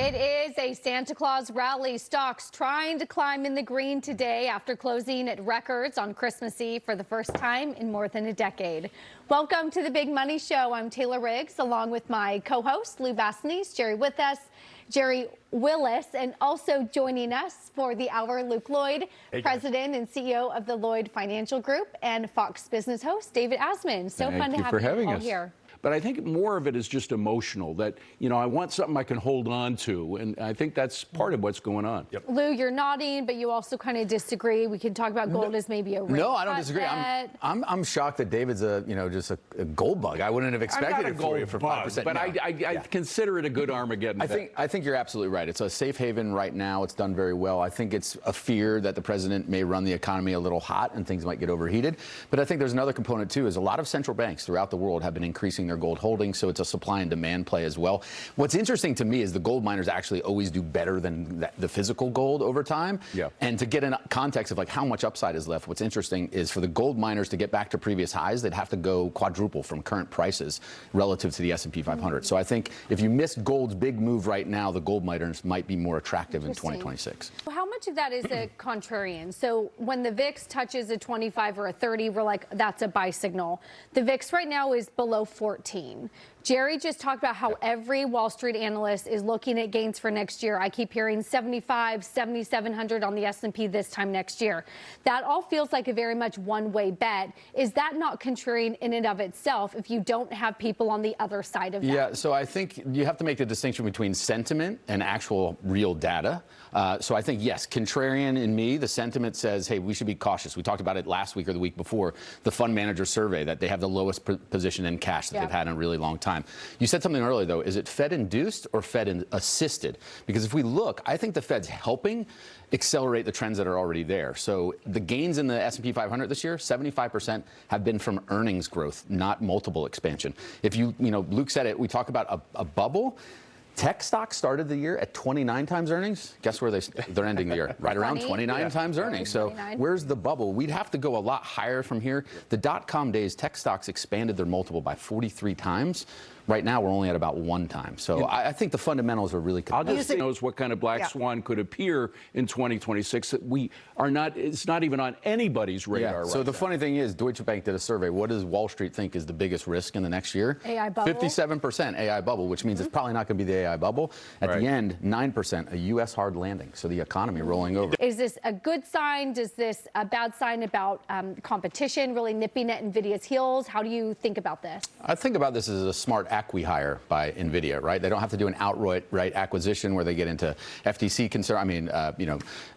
It is a Santa Claus rally. Stocks trying to climb in the green today after closing at records on Christmas Eve for the first time in more than a decade. Welcome to the Big Money Show. I'm Taylor Riggs, along with my co-host Lou Basenese, Jerry with us, Jerry Willis, and also joining us for the hour, Luke Lloyd, President and CEO of the Lloyd Financial Group, and Fox Business host David Asman. So fun to have you all here. But I think more of it is just emotional, that, you know, I want something I can hold on to. And I think that's part of what's going on. Yep. Lou, you're nodding, but you also kind of disagree. We can talk about gold as maybe a rate. No, I don't disagree. I'm shocked that David's just a gold bug. I wouldn't have expected it for you for 5%. But no. I consider it a good Armageddon. I think you're absolutely right. It's a safe haven right now. It's done very well. I think it's a fear that the president may run the economy a little hot and things might get overheated. But I think there's another component, too, is a lot of central banks throughout the world have been increasing their gold holdings, so it's a supply and demand play as well. What's interesting to me is the gold miners actually always do better than the physical gold over time. Yeah. And to get in context of like how much upside is left, what's interesting is for the gold miners to get back to previous highs, they'd have to go quadruple from current prices relative to the S&P 500. So I think if you missed gold's big move right now, the gold miners might be more attractive in 2026. How much of that is a contrarian? So when the VIX touches a 25 or a 30, we're like, that's a buy signal. The VIX right now is below 14. Jerry just talked about how every Wall Street analyst is looking at gains for next year. I keep hearing 75, 7,700 on the S&P this time next year. That all feels like a very much one-way bet. Is that not contrarian in and of itself if you don't have people on the other side of that? Yeah, so I think you have to make the distinction between sentiment and actual real data. So I think, yes, contrarian in me, the sentiment says, hey, we should be cautious. We talked about it last week or the week before, the fund manager survey, that they have the lowest position in cash that they've had in a really long time. You said something earlier, though. Is it Fed-induced or Fed-assisted? Because if we look, I think the Fed's helping accelerate the trends that are already there. So the gains in the S&P 500 this year, 75% have been from earnings growth, not multiple expansion. If you know, Luke said it, we talk about a bubble. Tech stocks started the year at 29 times earnings. Guess where they're ending the year? Right around 29 times earnings. So where's the bubble? We'd have to go a lot higher from here. The dot-com days, tech stocks expanded their multiple by 43 times. Right now, we're only at about 1 time. So I think the fundamentals are really good. I'll just say knows what kind of black swan could appear in 2026 that we are not, it's not even on anybody's radar. So the funny thing is, Deutsche Bank did a survey. What does Wall Street think is the biggest risk in the next year? AI bubble. 57% AI bubble, which means it's probably not going to be the AI bubble. At the end, 9% a U.S. hard landing. So the economy rolling over. Is this a good sign? Does this a bad sign about competition really nipping at Nvidia's heels? How do you think about this? I think about this as a smart acqui-hire by Nvidia, right? They don't have to do an outright acquisition where they get into FTC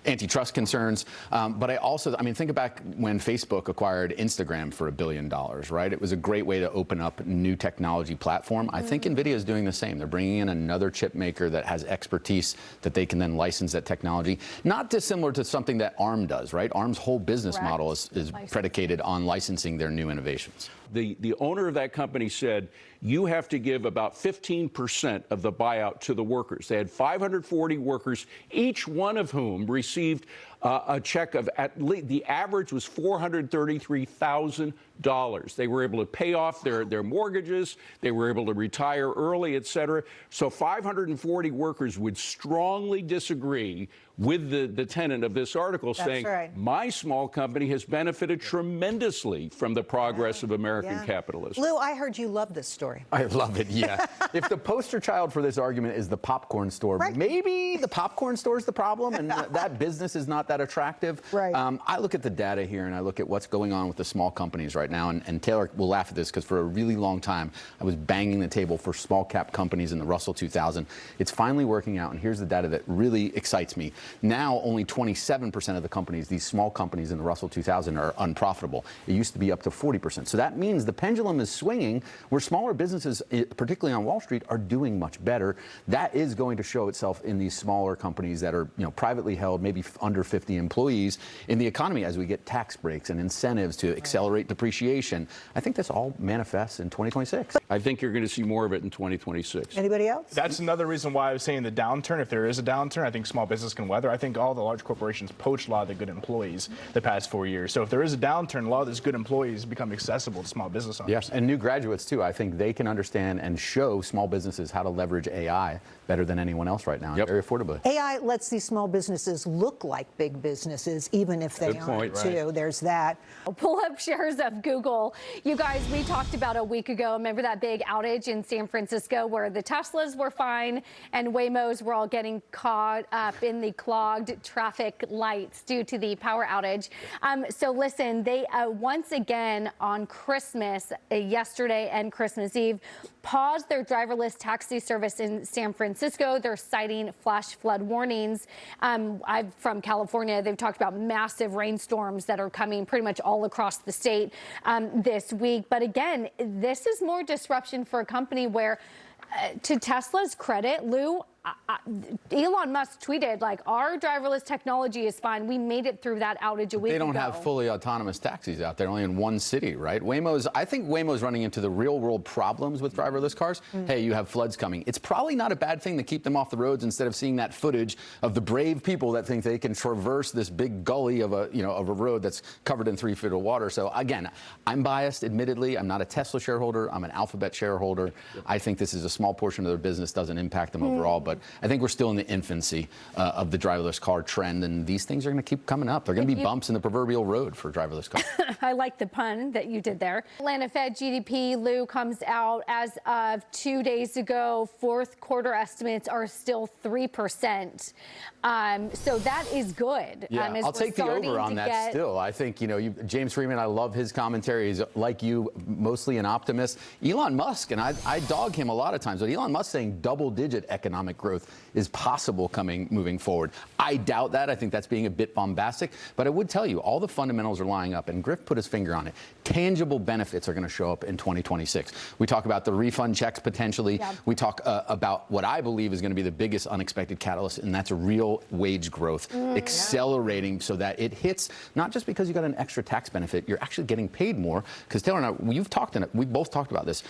antitrust concerns. But I mean, think back when Facebook acquired Instagram for $1 billion, right? It was a great way to open up a new technology platform. I think Nvidia is doing the same. They're bringing in another chip maker that has expertise that they can then license that technology. Not dissimilar to something that ARM does, right? ARM's whole business model is predicated on licensing their new innovations. The owner of that company said, you have to give about 15% of the buyout to the workers. They had 540 workers, each one of whom received a check of at least, the average was $433,000. They were able to pay off their mortgages. They were able to retire early, et cetera. So 540 workers would strongly disagree with the tenant of this article, saying, my small company has benefited tremendously from the progress of American capitalism. Lou, I heard you love this story. I love it, yeah. If the poster child for this argument is the popcorn store, maybe the popcorn store is the problem and that business is not that attractive. I look at the data here and I look at what's going on with the small companies right now. And Taylor will laugh at this because for a really long time, I was banging the table for small cap companies in the Russell 2000. It's finally working out. And here's the data that really excites me. Now, only 27% of the companies, these small companies in the Russell 2000, are unprofitable. It used to be up to 40%. So that means the pendulum is swinging where smaller businesses, particularly on Wall Street, are doing much better. That is going to show itself in these smaller companies that are, privately held, maybe under 50 150 employees in the economy as we get tax breaks and incentives to accelerate depreciation. I think this all manifests in 2026. I think you're going to see more of it in 2026. Anybody else? That's another reason why I was saying the downturn, if there is a downturn, I think small business can weather. I think all the large corporations poached a lot of the good employees the past 4 years. So if there is a downturn, a lot of those good employees become accessible to small business owners. Yes, and new graduates too. I think they can understand and show small businesses how to leverage AI better than anyone else right now, very affordably. AI lets these small businesses look like big businesses, even if they aren't, too. There's that. Pull up shares of Google. You guys, we talked about a week ago, remember that big outage in San Francisco where the Teslas were fine and Waymos were all getting caught up in the clogged traffic lights due to the power outage. So listen, they once again on Christmas, yesterday and Christmas Eve, paused their driverless taxi service in San Francisco. They're citing flash flood warnings. I'm from California. They've talked about massive rainstorms that are coming pretty much all across the state this week. But again, this is more disruption for a company where, to Tesla's credit, Lou, Elon Musk tweeted, like, our driverless technology is fine. We made it through that outage a week ago. They don't have fully autonomous taxis out there, only in one city, right? I think Waymo's running into the real world problems with driverless cars. Hey, you have floods coming. It's probably not a bad thing to keep them off the roads instead of seeing that footage of the brave people that think they can traverse this big gully of a road that's covered in 3 feet of water. So again, I'm biased, admittedly. I'm not a Tesla shareholder. I'm an Alphabet shareholder. I think this is a small portion of their business, doesn't impact them overall, but I think we're still in the infancy of the driverless car trend, and these things are going to keep coming up. They're going to be bumps in the proverbial road for driverless cars. I like the pun that you did there. Atlanta Fed GDP, Lou, comes out as of 2 days ago. Fourth quarter estimates are still 3%. So that is good. Yeah, I'll take the over on that still. I think, James Freeman, I love his commentary. He's, like you, mostly an optimist. Elon Musk, and I dog him a lot of times, but Elon Musk saying double-digit economic growth is possible moving forward. I doubt that. I think that's being a bit bombastic. But I would tell you, all the fundamentals are lining up, and Griff put his finger on it. Tangible benefits are going to show up in 2026. We talk about the refund checks potentially. Yeah. We talk about what I believe is going to be the biggest unexpected catalyst, and that's a real wage growth accelerating so that it hits, not just because you got an extra tax benefit, you're actually getting paid more. Because Taylor and I, we've both talked about this.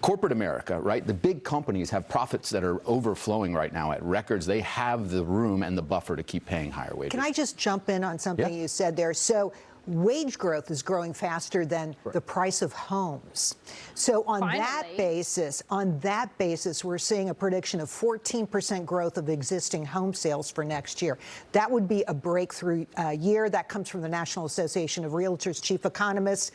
Corporate America, right? The big companies have profits that are overflowing right now at records. They have the room and the buffer to keep paying higher wages. Can I just jump in on something you said there? So wage growth is growing faster than the price of homes. So on that basis, we're seeing a prediction of 14% growth of existing home sales for next year. That would be a breakthrough year. That comes from the National Association of Realtors chief economist.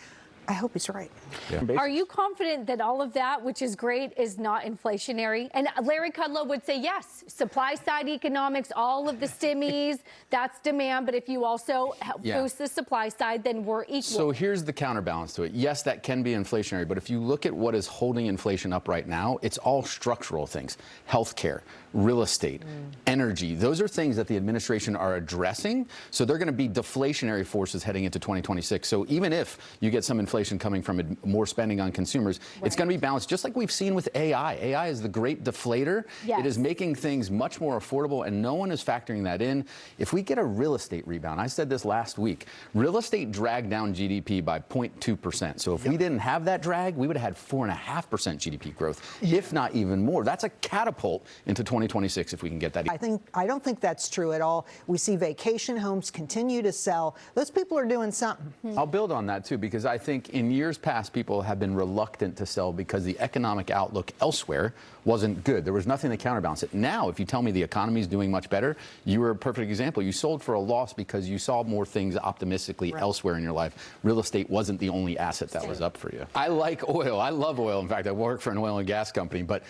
I hope he's right. Yeah. Are you confident that all of that, which is great, is not inflationary? And Larry Kudlow would say yes. Supply side economics, all of the stimmies, that's demand. But if you also boost the supply side, then we're equal. So here's the counterbalance to it. Yes, that can be inflationary. But if you look at what is holding inflation up right now, it's all structural things. Healthcare, real estate, energy. Those are things that the administration are addressing. So they're going to be deflationary forces heading into 2026. So even if you get some inflation coming from more spending on consumers, it's going to be balanced, just like we've seen with AI. AI is the great deflator. It is making things much more affordable, and no one is factoring that in. If we get a real estate rebound, I said this last week, real estate dragged down GDP by 0.2%. So if we didn't have that drag, we would have had 4.5% GDP growth, if not even more. That's a catapult into 2026 if we can get that. I don't think that's true at all. We see vacation homes continue to sell. Those people are doing something. I'll build on that too, because I think in years past, people have been reluctant to sell because the economic outlook elsewhere wasn't good. There was nothing to counterbalance it. Now, if you tell me the economy is doing much better, you were a perfect example. You sold for a loss because you saw more things optimistically elsewhere in your life. Real estate wasn't the only asset that was up for you. I like oil. I love oil. In fact, I work for an oil and gas company. But,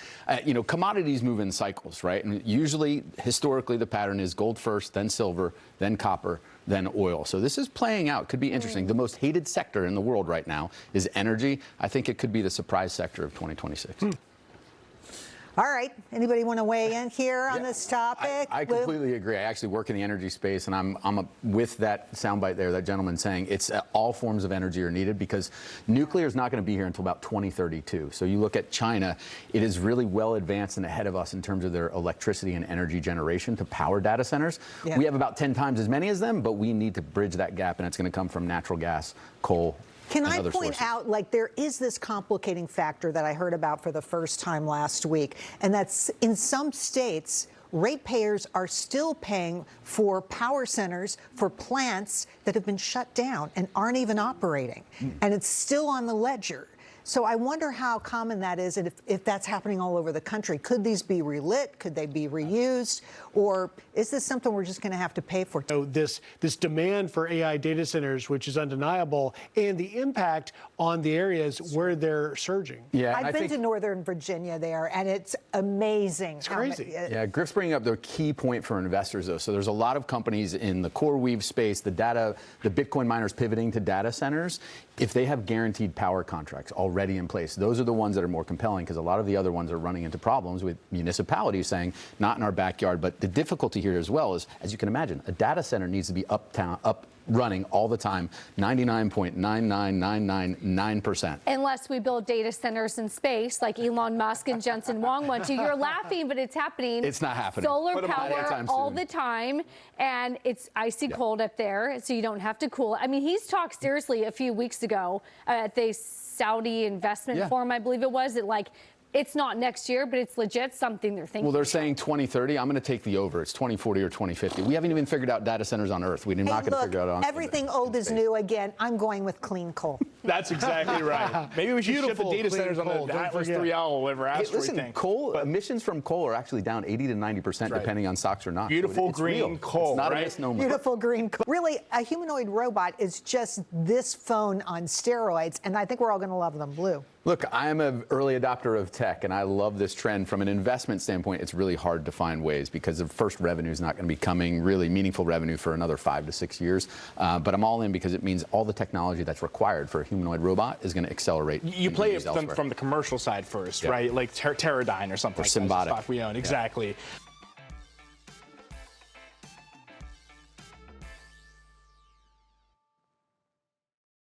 commodities move in cycles, right? And usually, historically, the pattern is gold first, then silver, then copper, than oil. So this is playing out. Could be interesting. The most hated sector in the world right now is energy. I think it could be the surprise sector of 2026. All right. Anybody want to weigh in here on this topic? I completely agree. I actually work in the energy space, and I'm with that soundbite there, that gentleman saying it's all forms of energy are needed because nuclear is not going to be here until about 2032. So you look at China, it is really well advanced and ahead of us in terms of their electricity and energy generation to power data centers. Yeah. We have about 10 times as many as them, but we need to bridge that gap, and it's going to come from natural gas, coal. Can I other point sources. out, like, there is this complicating factor that I heard about for the first time last week, and that's in some states, ratepayers are still paying for power centers for plants that have been shut down and aren't even operating, and it's still on the ledger. So I wonder how common that is and if that's happening all over the country. Could these be relit? Could they be reused? Or is this something we're just going to have to pay for? So this demand for AI data centers, which is undeniable, and the impact on the areas where they're surging. Yeah, I've been to Northern Virginia there, and it's amazing. It's crazy. Yeah, Griff's bringing up the key point for investors, though. So there's a lot of companies in the core weave space, the Bitcoin miners pivoting to data centers. If they have guaranteed power contracts already in place, those are the ones that are more compelling because a lot of the other ones are running into problems with municipalities saying, not in our backyard. But the difficulty here as well is, as you can imagine, a data center needs to be up running all the time, 99.99999%. Unless we build data centers in space like Elon Musk and Jensen Huang want to. You're laughing, but it's happening. It's not happening. Solar Put 'em on power anytime all soon. the time, and it's icy cold up there, so you don't have to cool it. I mean, he's talked seriously a few weeks ago at the Saudi investment forum, I believe it was, that like, it's not next year, but it's legit something they're thinking. Well, they're saying 2030. I'm going to take the over. It's 2040 or 2050. We haven't even figured out data centers on Earth. We're not going to figure it out on everything old is new again. I'm going with clean coal. That's exactly right. Maybe we should shift the data centers on the Atlas 3 owl, whatever asteroid listen, thing. emissions from coal are actually down 80 to 90%, depending on stocks or not. Beautiful it's green real. coal, It's not right? a misnomer. Beautiful green coal. Really, a humanoid robot is just this phone on steroids, and I think we're all going to love them blue. Look, I'm an early adopter of tech, and I love this trend. From an investment standpoint, it's really hard to find ways because the first revenue is not going to be coming, really meaningful revenue, for another 5 to 6 years. But I'm all in because it means all the technology that's required for a humanoid robot is going to accelerate. You play it from the commercial side first, right? Like Teradyne or something Or like that. Symbotic. Stock we own, exactly.